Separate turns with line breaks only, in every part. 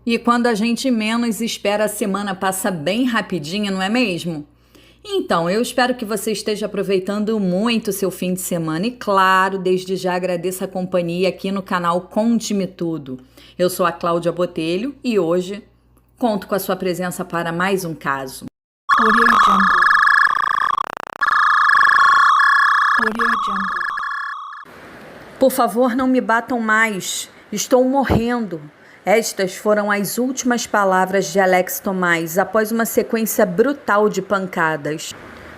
E quando a gente menos espera, a semana passa bem rapidinha, não é mesmo? Então, eu espero que você esteja aproveitando muito o seu fim de semana e, claro, desde já agradeço a companhia aqui no canal Conte-me Tudo. Eu sou a Cláudia Botelho e hoje conto com a sua presença para mais um caso.
Audio Jungle. Audio Jungle.
Por favor, não me batam mais. Estou morrendo. Estas foram as últimas palavras de Alex Tomás após uma sequência brutal de pancadas.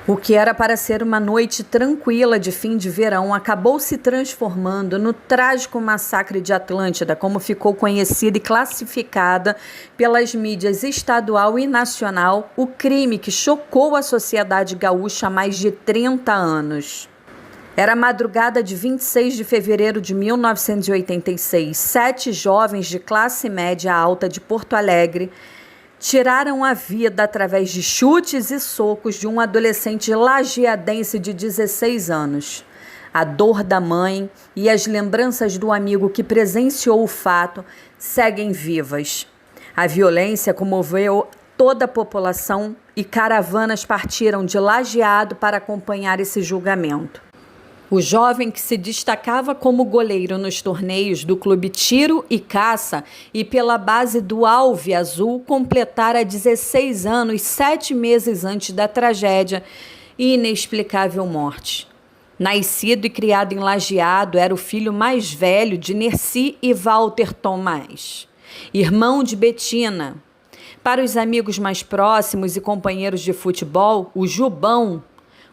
O que era para ser uma noite tranquila de fim de verão acabou se transformando no trágico massacre de Atlântida, como ficou conhecida e classificada pelas mídias estadual e nacional, o crime que chocou a sociedade gaúcha há mais de 30 anos. Era a madrugada de 26 de fevereiro de 1986. 7 jovens de classe média alta de Porto Alegre tiraram a vida através de chutes e socos de um adolescente lajeadense de 16 anos. A dor da mãe e as lembranças do amigo que presenciou o fato seguem vivas. A violência comoveu toda a população e caravanas partiram de Lajeado para acompanhar esse julgamento. O jovem, que se destacava como goleiro nos torneios do Clube Tiro e Caça e pela base do Alve Azul, completara 16 anos, 7 meses antes da tragédia e inexplicável morte. Nascido e criado em Lajeado, era o filho mais velho de Nerci e Walter Tomás, irmão de Betina. Para os amigos mais próximos e companheiros de futebol, o Jubão,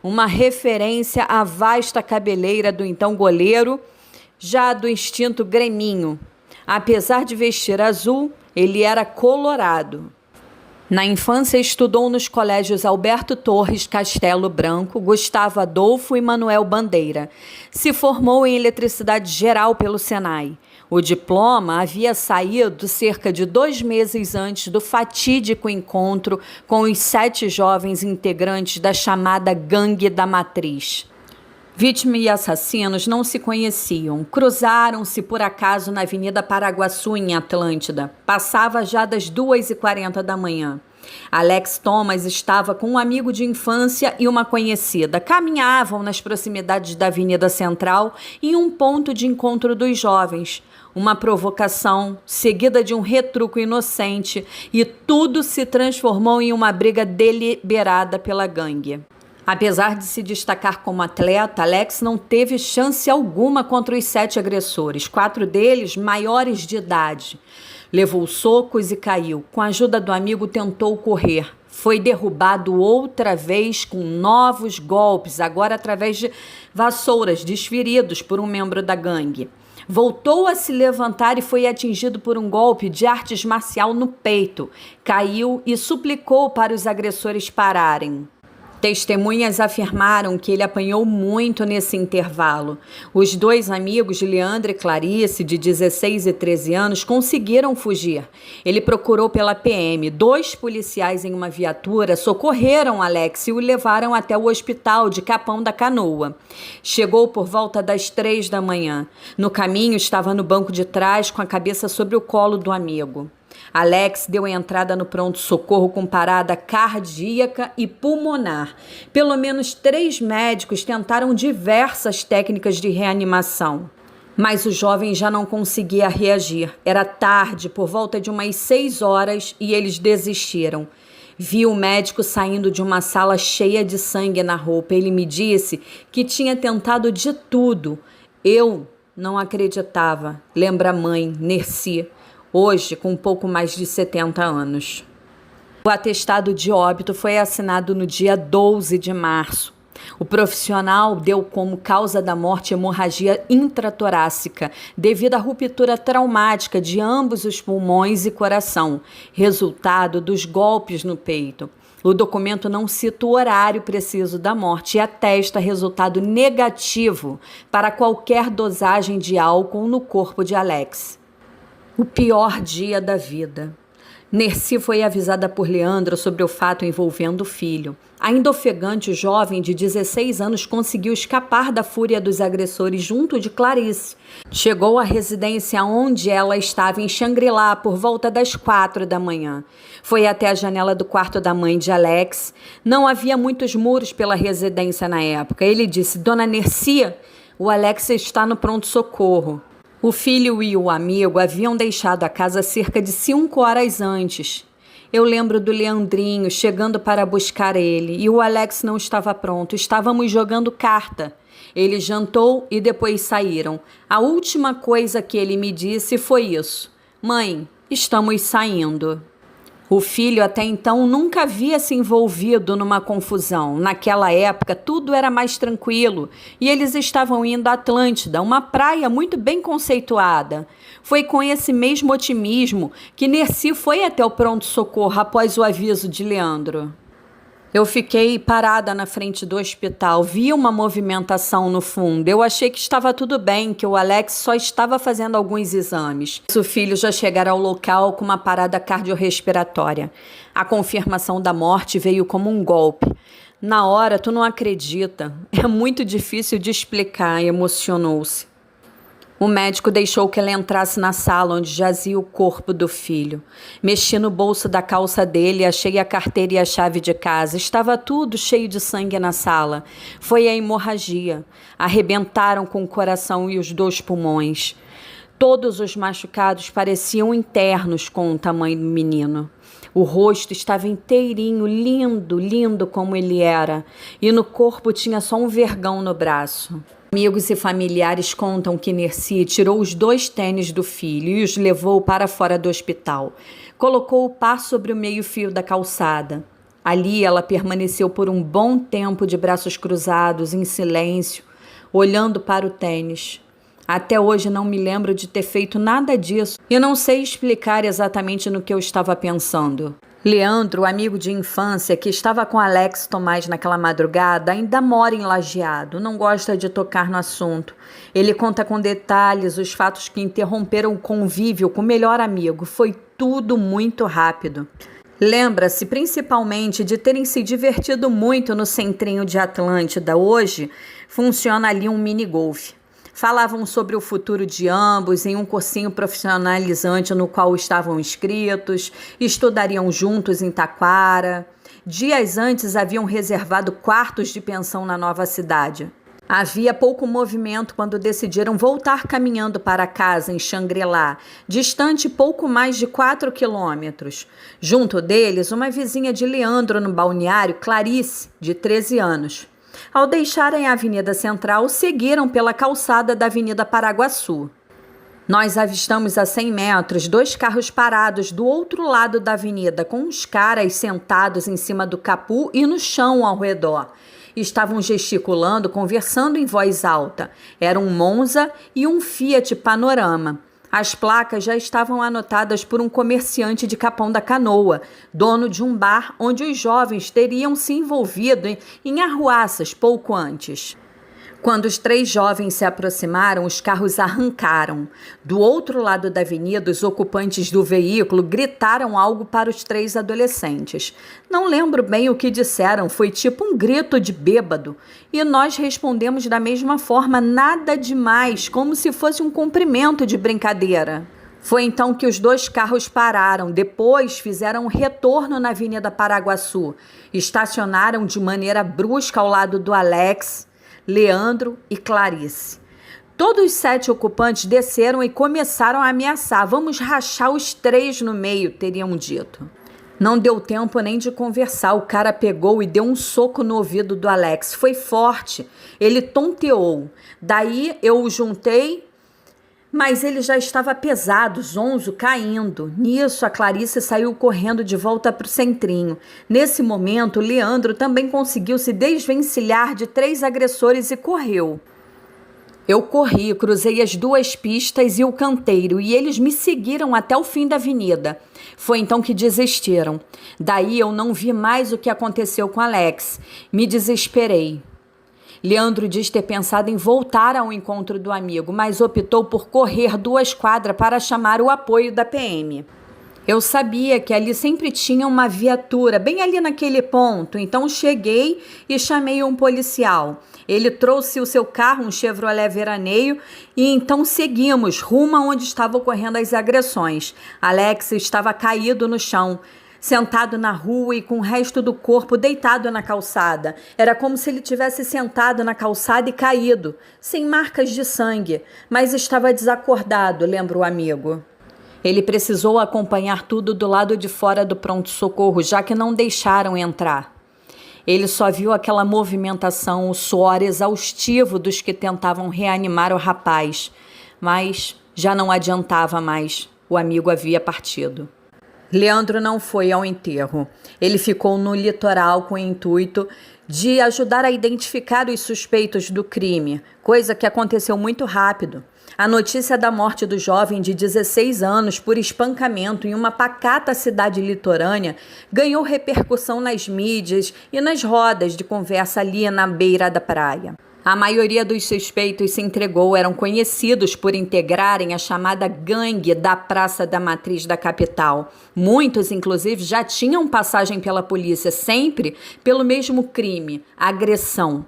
uma referência à vasta cabeleira do então goleiro, já do instinto greminho. Apesar de vestir azul, ele era colorado. Na infância estudou nos colégios Alberto Torres, Castelo Branco, Gustavo Adolfo e Manuel Bandeira. Se formou em eletricidade geral pelo Senai. O diploma havia saído cerca de 2 meses antes do fatídico encontro com os 7 jovens integrantes da chamada Gangue da Matriz. Vítima e assassinos não se conheciam. Cruzaram-se por acaso na Avenida Paraguaçu, em Atlântida. Passava já das 2h40 da manhã. Alex Tomás estava com um amigo de infância e uma conhecida. Caminhavam nas proximidades da Avenida Central em um ponto de encontro dos jovens. Uma provocação, seguida de um retruco inocente, e tudo se transformou em uma briga deliberada pela gangue. Apesar de se destacar como atleta, Alex não teve chance alguma contra os 7 agressores, 4 deles maiores de idade. Levou socos e caiu. Com a ajuda do amigo, tentou correr. Foi derrubado outra vez com novos golpes, agora através de vassouras desferidos por um membro da gangue. Voltou a se levantar e foi atingido por um golpe de artes marcial no peito. Caiu e suplicou para os agressores pararem. Testemunhas afirmaram que ele apanhou muito nesse intervalo. Os 2 amigos, Leandro e Clarice, de 16 e 13 anos, conseguiram fugir. Ele procurou pela PM. 2 policiais em uma viatura socorreram Alex e o levaram até o hospital de Capão da Canoa. Chegou por volta das 3 da manhã. No caminho, estava no banco de trás com a cabeça sobre o colo do amigo. Alex deu entrada no pronto-socorro com parada cardíaca e pulmonar. Pelo menos 3 médicos tentaram diversas técnicas de reanimação. Mas o jovem já não conseguia reagir. Era tarde, por volta de umas 6 horas, e eles desistiram. Vi o médico saindo de uma sala cheia de sangue na roupa. Ele me disse que tinha tentado de tudo. Eu não acreditava, lembra a mãe, Nerci, hoje com um pouco mais de 70 anos. O atestado de óbito foi assinado no dia 12 de março. O profissional deu como causa da morte hemorragia intratorácica, devido à ruptura traumática de ambos os pulmões e coração, resultado dos golpes no peito. O documento não cita o horário preciso da morte e atesta resultado negativo para qualquer dosagem de álcool no corpo de Alex. O pior dia da vida. Nercy foi avisada por Leandro sobre o fato envolvendo o filho. Ainda ofegante, o jovem de 16 anos conseguiu escapar da fúria dos agressores junto de Clarice. Chegou à residência onde ela estava em Shangri-La por volta das 4 da manhã. Foi até a janela do quarto da mãe de Alex. Não havia muitos muros pela residência na época. Ele disse: Dona Nercy, o Alex está no pronto-socorro. O filho e o amigo haviam deixado a casa cerca de 5 horas antes. Eu lembro do Leandrinho chegando para buscar ele e o Alex não estava pronto. Estávamos jogando carta. Ele jantou e depois saíram. A última coisa que ele me disse foi isso: Mãe, estamos saindo. O filho até então nunca havia se envolvido numa confusão. Naquela época tudo era mais tranquilo e eles estavam indo à Atlântida, uma praia muito bem conceituada. Foi com esse mesmo otimismo que Nercy foi até o pronto-socorro após o aviso de Leandro. Eu fiquei parada na frente do hospital, vi uma movimentação no fundo. Eu achei que estava tudo bem, que o Alex só estava fazendo alguns exames. O filho já chegara ao local com uma parada cardiorrespiratória. A confirmação da morte veio como um golpe. Na hora, tu não acredita. É muito difícil de explicar, emocionou-se. O médico deixou que ela entrasse na sala onde jazia o corpo do filho. Mexi no bolso da calça dele, achei a carteira e a chave de casa. Estava tudo cheio de sangue na sala. Foi a hemorragia. Arrebentaram com o coração e os 2 pulmões. Todos os machucados pareciam internos com o tamanho do menino. O rosto estava inteirinho, lindo, lindo como ele era. E no corpo tinha só um vergão no braço. Amigos e familiares contam que Nercy tirou os 2 tênis do filho e os levou para fora do hospital. Colocou o par sobre o meio-fio da calçada. Ali ela permaneceu por um bom tempo de braços cruzados, em silêncio, olhando para o tênis. Até hoje não me lembro de ter feito nada disso e não sei explicar exatamente no que eu estava pensando. Leandro, amigo de infância que estava com Alex Tomás naquela madrugada, ainda mora em Lajeado, não gosta de tocar no assunto. Ele conta com detalhes os fatos que interromperam o convívio com o melhor amigo. Foi tudo muito rápido. Lembra-se principalmente de terem se divertido muito no centrinho de Atlântida. Hoje funciona ali um mini-golfe. Falavam sobre o futuro de ambos em um cursinho profissionalizante no qual estavam inscritos, estudariam juntos em Taquara. Dias antes haviam reservado quartos de pensão na nova cidade. Havia pouco movimento quando decidiram voltar caminhando para casa em Shangri-La, distante pouco mais de 4 quilômetros. Junto deles, uma vizinha de Leandro no balneário, Clarice, de 13 anos. Ao deixarem a Avenida Central, seguiram pela calçada da Avenida Paraguaçu. Nós avistamos a 100 metros 2 carros parados do outro lado da avenida, com uns caras sentados em cima do capô e no chão ao redor. Estavam gesticulando, conversando em voz alta. Era um Monza e um Fiat Panorama. As placas já estavam anotadas por um comerciante de Capão da Canoa, dono de um bar onde os jovens teriam se envolvido em arruaças pouco antes. Quando os 3 jovens se aproximaram, os carros arrancaram. Do outro lado da avenida, os ocupantes do veículo gritaram algo para os 3 adolescentes. Não lembro bem o que disseram, foi tipo um grito de bêbado. E nós respondemos da mesma forma, nada demais, como se fosse um cumprimento de brincadeira. Foi então que os 2 carros pararam, depois fizeram um retorno na Avenida Paraguaçu. Estacionaram de maneira brusca ao lado do Alex, Leandro e Clarice. Todos os 7 ocupantes desceram e começaram a ameaçar. Vamos rachar os 3 no meio, teriam dito. Não deu tempo nem de conversar. O cara pegou e deu um soco no ouvido do Alex. Foi forte. Ele tonteou. Daí eu o juntei, mas ele já estava pesado, zonzo, caindo. Nisso, a Clarice saiu correndo de volta para o centrinho. Nesse momento, Leandro também conseguiu se desvencilhar de 3 agressores e correu. Eu corri, cruzei as 2 pistas e o canteiro, e eles me seguiram até o fim da avenida. Foi então que desistiram. Daí eu não vi mais o que aconteceu com Alex. Me desesperei. Leandro diz ter pensado em voltar ao encontro do amigo, mas optou por correr 2 quadras para chamar o apoio da PM. Eu sabia que ali sempre tinha uma viatura, bem ali naquele ponto, então cheguei e chamei um policial. Ele trouxe o seu carro, um Chevrolet Veraneio, e então seguimos rumo aonde estavam ocorrendo as agressões. Alex estava caído no chão, sentado na rua e com o resto do corpo deitado na calçada. Era como se ele tivesse sentado na calçada e caído, sem marcas de sangue, mas estava desacordado, lembra o amigo. Ele precisou acompanhar tudo do lado de fora do pronto-socorro, já que não deixaram entrar. Ele só viu aquela movimentação, o suor exaustivo dos que tentavam reanimar o rapaz, mas já não adiantava mais, o amigo havia partido. Leandro não foi ao enterro. Ele ficou no litoral com o intuito de ajudar a identificar os suspeitos do crime, coisa que aconteceu muito rápido. A notícia da morte do jovem de 16 anos por espancamento em uma pacata cidade litorânea ganhou repercussão nas mídias e nas rodas de conversa ali na beira da praia. A maioria dos suspeitos se entregou, eram conhecidos por integrarem a chamada gangue da Praça da Matriz da capital. Muitos, inclusive, já tinham passagem pela polícia, sempre pelo mesmo crime, agressão.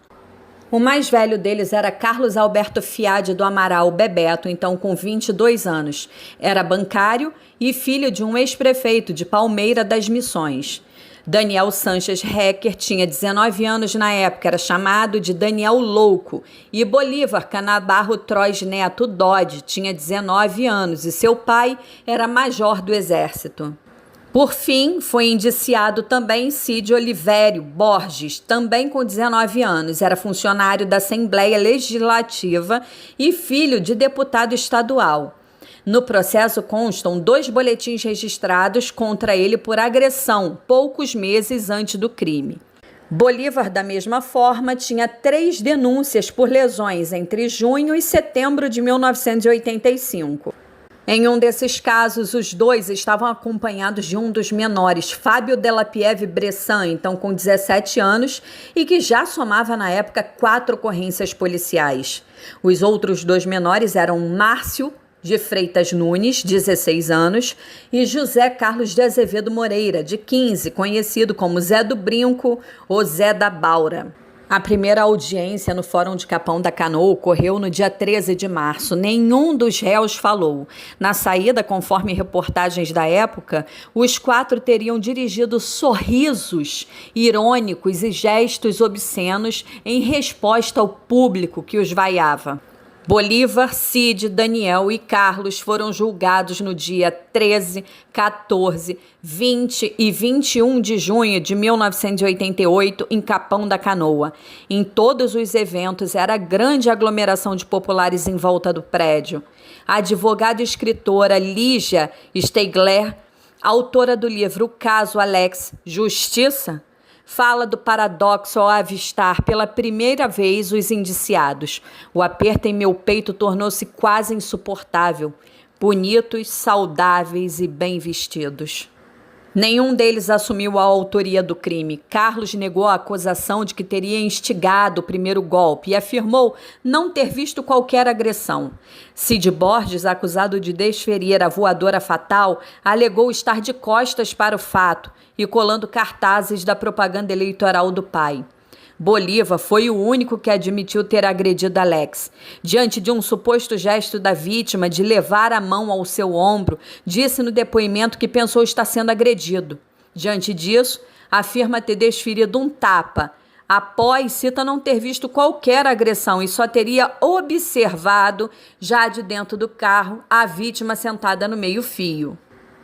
O mais velho deles era Carlos Alberto Fiade do Amaral, Bebeto, então com 22 anos. Era bancário e filho de um ex-prefeito de Palmeira das Missões. Daniel Sanches Hecker tinha 19 anos na época, era chamado de Daniel Louco. E Bolívar Canabarro Trois Neto Dodge tinha 19 anos e seu pai era major do Exército. Por fim, foi indiciado também Cid Olivério Borges, também com 19 anos. Era funcionário da Assembleia Legislativa e filho de deputado estadual. No processo constam 2 boletins registrados contra ele por agressão, poucos meses antes do crime. Bolívar, da mesma forma, tinha 3 denúncias por lesões entre junho e setembro de 1985. Em um desses casos, os 2 estavam acompanhados de um dos menores, Fábio Delapieve Bressan, então com 17 anos, e que já somava na época 4 ocorrências policiais. Os outros 2 menores eram Márcio de Freitas Nunes, 16 anos, e José Carlos de Azevedo Moreira, de 15, conhecido como Zé do Brinco ou Zé da Baura. A primeira audiência no Fórum de Capão da Canoa ocorreu no dia 13 de março. Nenhum dos réus falou. Na saída, conforme reportagens da época, os 4 teriam dirigido sorrisos irônicos e gestos obscenos em resposta ao público que os vaiava. Bolívar, Cid, Daniel e Carlos foram julgados no dia 13, 14, 20 e 21 de junho de 1988 em Capão da Canoa. Em todos os eventos era grande aglomeração de populares em volta do prédio. A advogada e escritora Lígia Stegler, autora do livro O Caso Alex, Justiça, fala do paradoxo ao avistar pela primeira vez os indiciados. O aperto em meu peito tornou-se quase insuportável. Bonitos, saudáveis e bem vestidos. Nenhum deles assumiu a autoria do crime. Carlos negou a acusação de que teria instigado o primeiro golpe e afirmou não ter visto qualquer agressão. Cid Borges, acusado de desferir a voadora fatal, alegou estar de costas para o fato e colando cartazes da propaganda eleitoral do pai. Bolívar foi o único que admitiu ter agredido Alex. Diante de um suposto gesto da vítima de levar a mão ao seu ombro, disse no depoimento que pensou estar sendo agredido. Diante disso, afirma ter desferido um tapa. Após, cita não ter visto qualquer agressão e só teria observado, já de dentro do carro, a vítima sentada no meio-fio.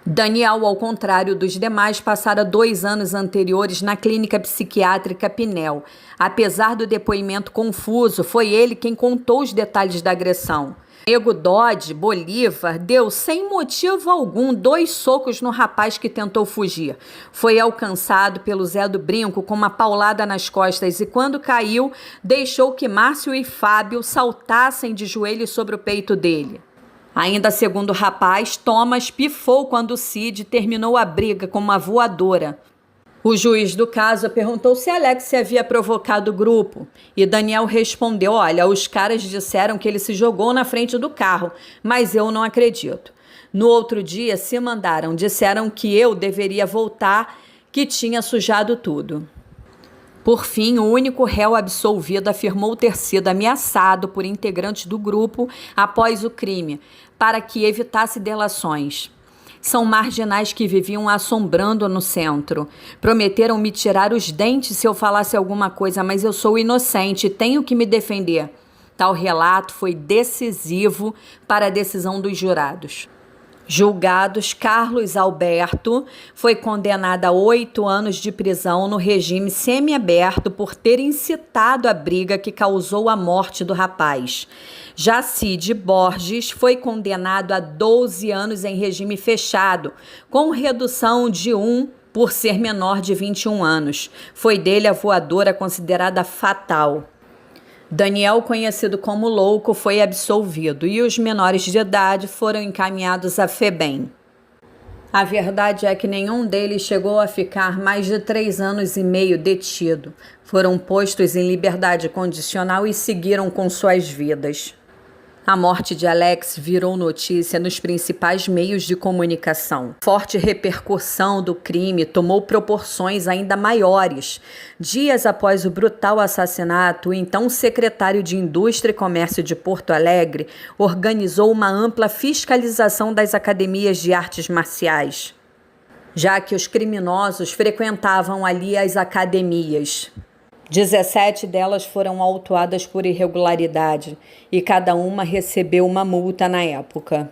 Daniel, ao contrário dos demais, passara 2 anos anteriores na clínica psiquiátrica Pinel. Apesar do depoimento confuso, foi ele quem contou os detalhes da agressão. Nego Dodge, Bolívar, deu sem motivo algum 2 socos no rapaz que tentou fugir. Foi alcançado pelo Zé do Brinco com uma paulada nas costas e quando caiu, deixou que Márcio e Fábio saltassem de joelhos sobre o peito dele. Ainda segundo o rapaz, Thomas pifou quando Cid terminou a briga com uma voadora. O juiz do caso perguntou se Alex se havia provocado o grupo e Daniel respondeu, olha, os caras disseram que ele se jogou na frente do carro, mas eu não acredito. No outro dia se mandaram, disseram que eu deveria voltar, que tinha sujado tudo. Por fim, o único réu absolvido afirmou ter sido ameaçado por integrantes do grupo após o crime, para que evitasse delações. São marginais que viviam assombrando no centro. Prometeram me tirar os dentes se eu falasse alguma coisa, mas eu sou inocente e tenho que me defender. Tal relato foi decisivo para a decisão dos jurados. Julgados, Carlos Alberto foi condenado a 8 anos de prisão no regime semiaberto por ter incitado a briga que causou a morte do rapaz. Já Cid Borges foi condenado a 12 anos em regime fechado, com redução de 1 por ser menor de 21 anos. Foi dele a voadora considerada fatal. Daniel, conhecido como Louco, foi absolvido e os menores de idade foram encaminhados à FEBEM. A verdade é que nenhum deles chegou a ficar mais de 3 anos e meio detido. Foram postos em liberdade condicional e seguiram com suas vidas. A morte de Alex virou notícia nos principais meios de comunicação. Forte repercussão do crime tomou proporções ainda maiores. Dias após o brutal assassinato, o então secretário de Indústria e Comércio de Porto Alegre organizou uma ampla fiscalização das academias de artes marciais, já que os criminosos frequentavam ali as academias. 17 delas foram autuadas por irregularidade e cada uma recebeu uma multa na época.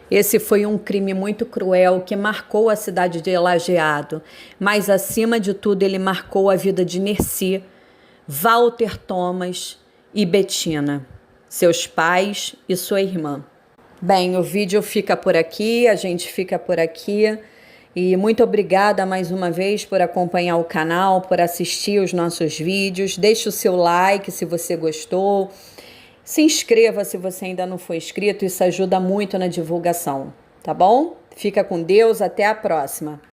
Esse foi um crime muito cruel que marcou a cidade de Lajeado, mas acima de tudo ele marcou a vida de Nercy, Walter Thomas e Betina, seus pais e sua irmã. Bem, o vídeo fica por aqui, a gente fica por aqui. E muito obrigada mais uma vez por acompanhar o canal, por assistir os nossos vídeos. Deixe o seu like se você gostou. Se inscreva se você ainda não for inscrito, isso ajuda muito na divulgação, tá bom? Fica com Deus, até a próxima.